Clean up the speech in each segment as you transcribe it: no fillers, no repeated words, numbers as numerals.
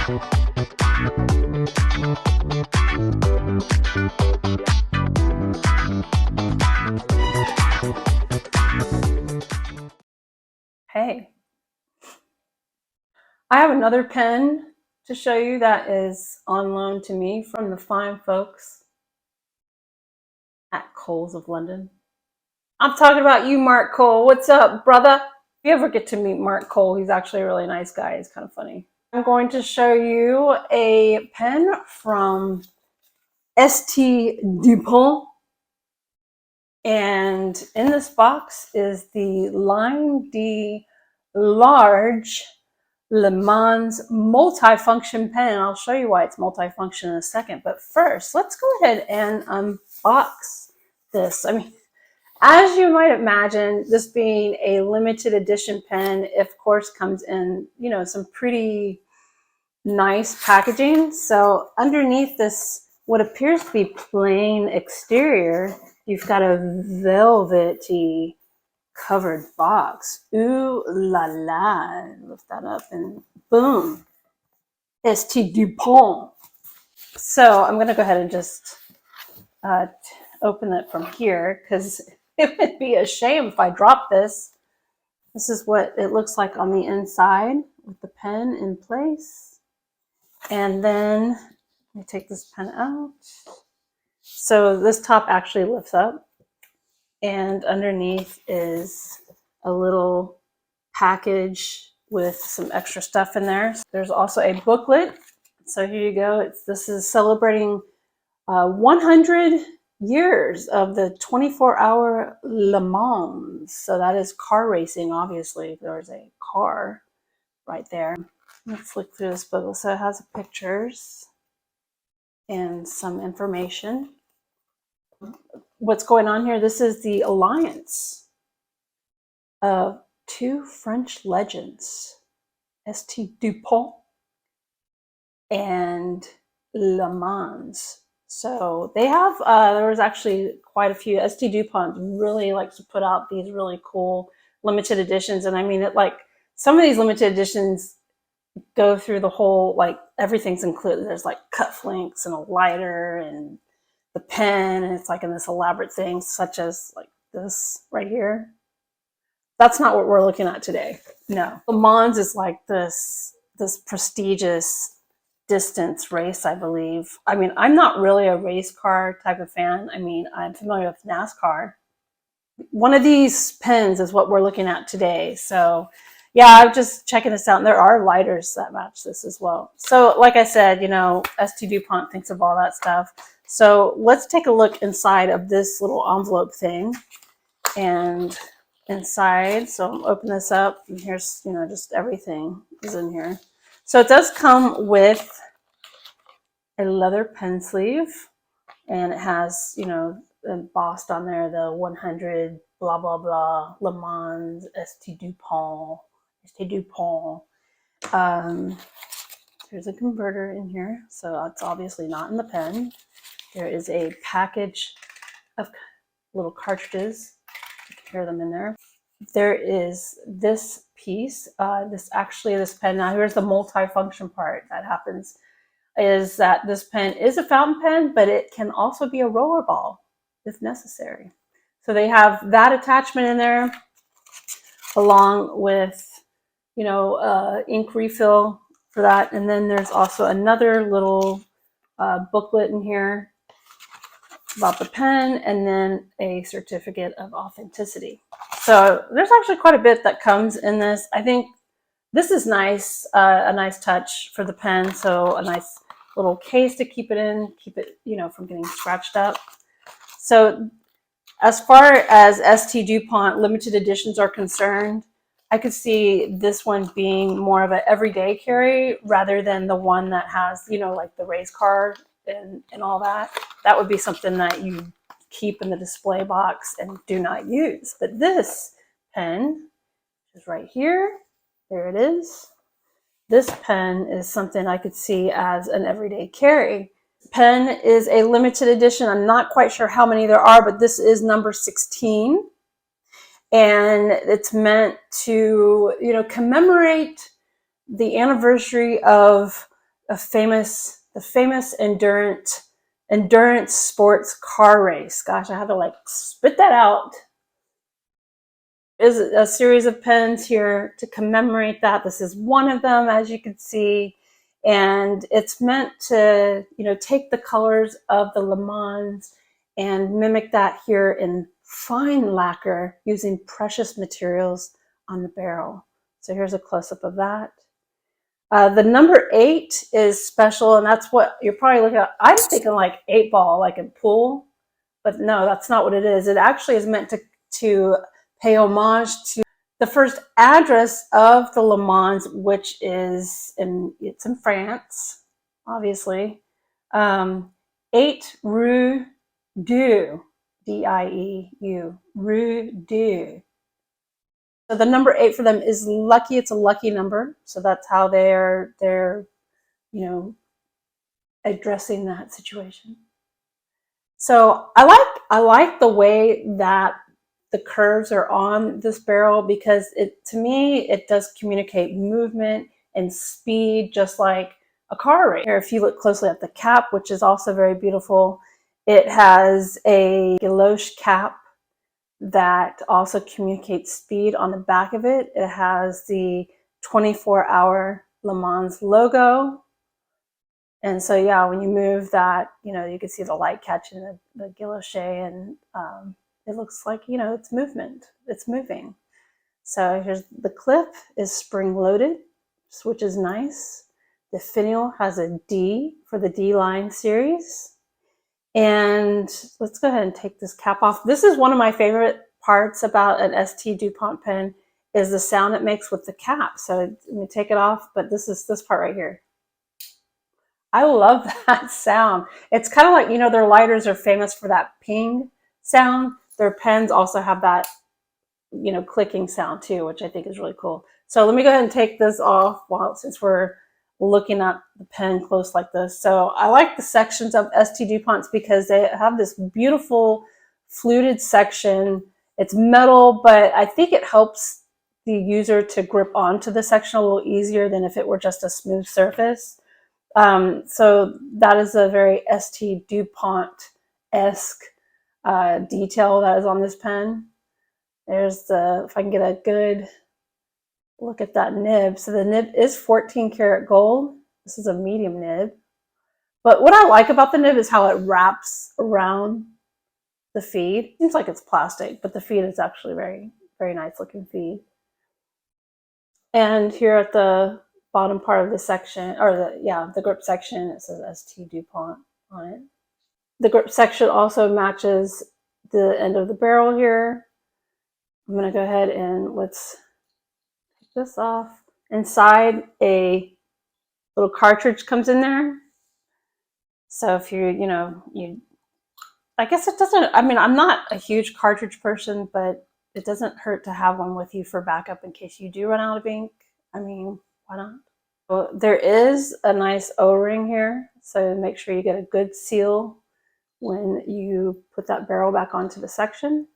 Hey, I have another pen to show you that is on loan to me from the fine folks at Coles of London. I'm talking about you, Mark Cole. What's up, brother? If you ever get to meet Mark Cole, he's actually a really nice guy. He's kind of funny. I'm going to show you a pen from Dupont. And in this box is the Line D Large Le Mans multifunction pen. I'll show you why it's multifunction in a second. But first, let's go ahead and unbox this. I mean, as you might imagine, this being a limited edition pen, of course, comes in, some pretty nice packaging. So underneath this, what appears to be plain exterior, you've got a velvety covered box. Ooh la la. Lift that up and boom. Dupont. So I'm going to go ahead and just open it from here because it would be a shame if I dropped this. This is what it looks like on the inside with the pen in place. And then let me take this pen out. So this top actually lifts up. And underneath is a little package with some extra stuff in there. There's also a booklet. So here you go. This is celebrating 100 years of the 24-hour Le Mans. So that is car racing, obviously. There's a car right there. Let me flick through this booklet. So it has pictures and some information. What's going on here? This is the alliance of two French legends, Dupont and Le Mans. So they have, there was actually quite a few. Dupont really likes to put out these really cool limited editions. And I mean, some of these limited editions go through the whole, everything's included. There's cufflinks and a lighter and the pen, and it's in this elaborate thing, such as this right here. That's not what we're looking at today. No. Le Mans is this prestigious distance race, I believe. I mean, I'm not really a race car type of fan. I mean, I'm familiar with NASCAR. One of these pens is what we're looking at today. So yeah, I'm just checking this out. And there are lighters that match this as well. So like I said, Dupont thinks of all that stuff. So let's take a look inside of this little envelope thing. And inside, so I'm open this up, and here's, just everything is in here. So it does come with a leather pen sleeve, and it has, embossed on there the 100 blah blah blah Le Mans Dupont. There's a converter in here, so that's obviously not in the pen. There is a package of little cartridges. You can hear them in there. There is this piece, this pen. Now here's the multifunction part that happens, is that this pen is a fountain pen, but it can also be a roller ball if necessary. So they have that attachment in there, along with, ink refill for that. And then there's also another little booklet in here about the pen, and then a certificate of authenticity. So there's actually quite a bit that comes in this. I think this is nice, a nice touch for the pen. So a nice little case to keep it in, keep it, from getting scratched up. So as far as Dupont limited editions are concerned, I could see this one being more of an everyday carry rather than the one that has, the race car and all that. That would be something that you keep in the display box and do not use. But this pen is right here. There it is. This pen is something I could see as an everyday carry. Pen is a limited edition. I'm not quite sure how many there are, but this is number 16. And it's meant to, commemorate the anniversary of the famous endurance sports car race. Gosh, I had to like spit that out. Is a series of pens here to commemorate that. This is one of them, as you can see, and it's meant to, you know, take the colors of the Le Mans and mimic that here in fine lacquer using precious materials on the barrel. So here's a close-up of that. The number 8 is special, and that's what you're probably looking at. I'm thinking like 8-ball, like in pool, but no, that's not what it is. It actually is meant to pay homage to the first address of the Le Mans, which is it's in France, obviously. 8 Rue Dieu, Dieu, Rue Dieu. So the number 8 for them is lucky. It's a lucky number. So that's how they're you know, addressing that situation. So I like the way that the curves are on this barrel, because to me it does communicate movement and speed, just like a car race. Here, if you look closely at the cap, which is also very beautiful, it has a galoche cap that also communicates speed on the back of it. It has the 24-hour Le Mans logo. And so, yeah, when you move that, you know, you can see the light catching the galoche, and it looks like, you know, it's movement. It's moving. So here's the clip is spring-loaded, which is nice. The finial has a D for the D-line series. And let's go ahead and take this cap off. This is one of my favorite parts about an ST Dupont pen, is the sound it makes with the cap. So let me take it off, but this is this part right here. I love that sound. It's kind of like, you know, their lighters are famous for that ping sound. Their pens also have that, you know, clicking sound too, which I think is really cool. So let me go ahead and take this off since we're looking at the pen close like this. So I like the sections of ST Duponts because they have this beautiful fluted section. It's metal, but I think it helps the user to grip onto the section a little easier than if it were just a smooth surface. So that is a very ST Dupont-esque detail that is on this pen. There's if I can get a good look at that nib. So the nib is 14 karat gold. This is a medium nib. But what I like about the nib is how it wraps around the feed. Seems like it's plastic, but the feed is actually very, very nice looking feed. And here at the bottom part of the section, or the grip section, it says ST Dupont on it. The grip section also matches the end of the barrel here. I'm going to go ahead and let's take this off. Inside, a little cartridge comes in there. So if I guess it doesn't, I mean, I'm not a huge cartridge person, but it doesn't hurt to have one with you for backup in case you do run out of ink. I mean, why not? Well, there is a nice O-ring here, so make sure you get a good seal when you put that barrel back onto the section.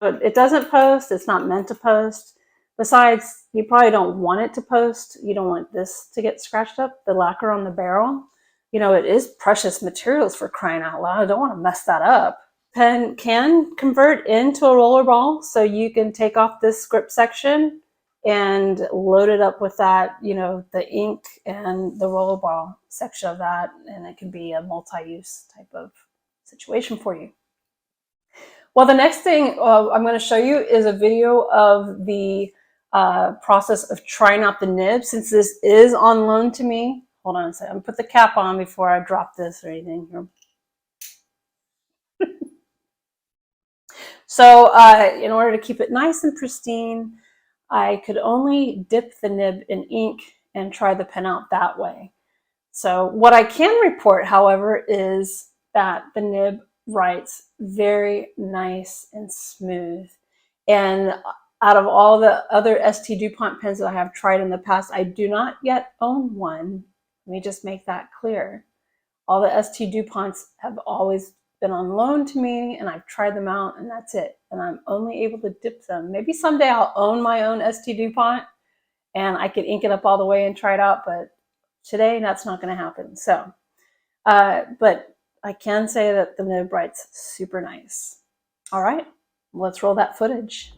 But it doesn't post. It's not meant to post. Besides, you probably don't want it to post. You don't want this to get scratched up, the lacquer on the barrel. You know, it is precious materials, for crying out loud. I don't want to mess that up. Pen can convert into a rollerball, so you can take off this grip section and load it up with that, you know, the ink and the rollerball section of that, and it can be a multi-use type of situation for you. Well, the next thing I'm going to show you is a video of the process of trying out the nib, since this is on loan to me. Hold on a second. I'm going to put the cap on before I drop this or anything here. So in order to keep it nice and pristine, I could only dip the nib in ink and try the pen out that way. So what I can report, however, is that the nib writes very nice and smooth. And out of all the other ST Dupont pens that I have tried in the past, I do not yet own one. Let me just make that clear. All the ST Duponts have always been on loan to me, and I've tried them out, and that's it. And I'm only able to dip them. Maybe someday I'll own my own ST Dupont and I could ink it up all the way and try it out, but Today, that's not going to happen. So, but I can say that the nib writes super nice. All right, let's roll that footage.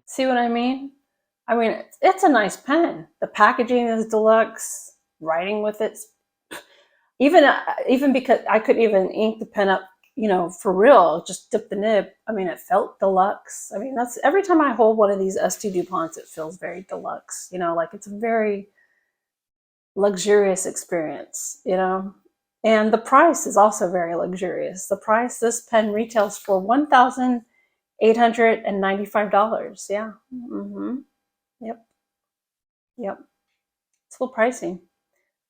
See what I mean? I mean, it's a nice pen. The packaging is deluxe. Writing with it, even because I could even ink the pen up, you know, for real, just dip the nib. I mean, it felt deluxe. I mean, that's every time I hold one of these ST Duponts, it feels very deluxe. You know, like it's a very luxurious experience, you know. And the price is also very luxurious. The price, this pen retails for $1,895. Yeah. Yep. Yep. It's a little pricey.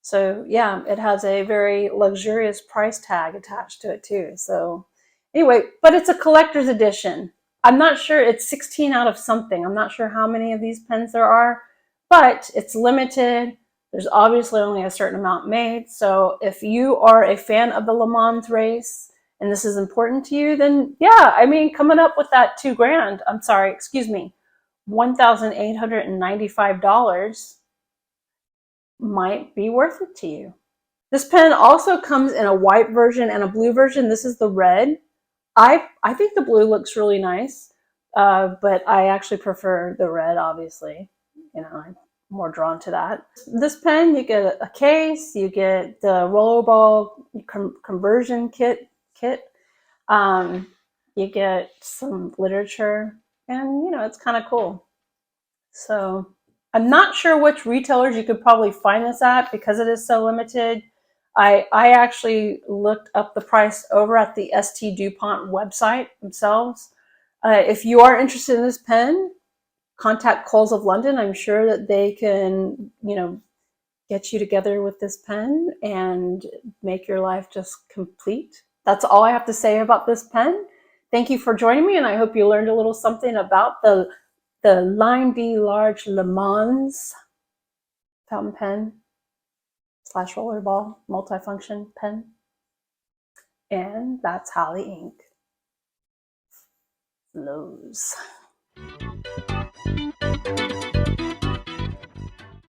So yeah, it has a very luxurious price tag attached to it too. So anyway, but it's a collector's edition. I'm not sure, it's 16 out of something. I'm not sure how many of these pens there are, but it's limited. There's obviously only a certain amount made. So if you are a fan of the Le Mans race and this is important to you, then yeah, I mean, coming up with that $2,000, I'm sorry, excuse me, $1,895 might be worth it to you. This pen also comes in a white version and a blue version. This is the red. I think the blue looks really nice, but I actually prefer the red, obviously. You know, I'm more drawn to that. This pen, you get a case, you get the rollerball conversion kit. You get some literature, and you know, it's kind of cool. So I'm not sure which retailers you could probably find this at because it is so limited. I actually looked up the price over at the ST Dupont website themselves. If you are interested in this pen, contact Coles of London. I'm sure that they can, you know, get you together with this pen and make your life just complete. That's all I have to say about this pen. Thank you for joining me, and I hope you learned a little something about the Line D Large Le Mans fountain pen / rollerball multifunction pen. And that's how the ink flows.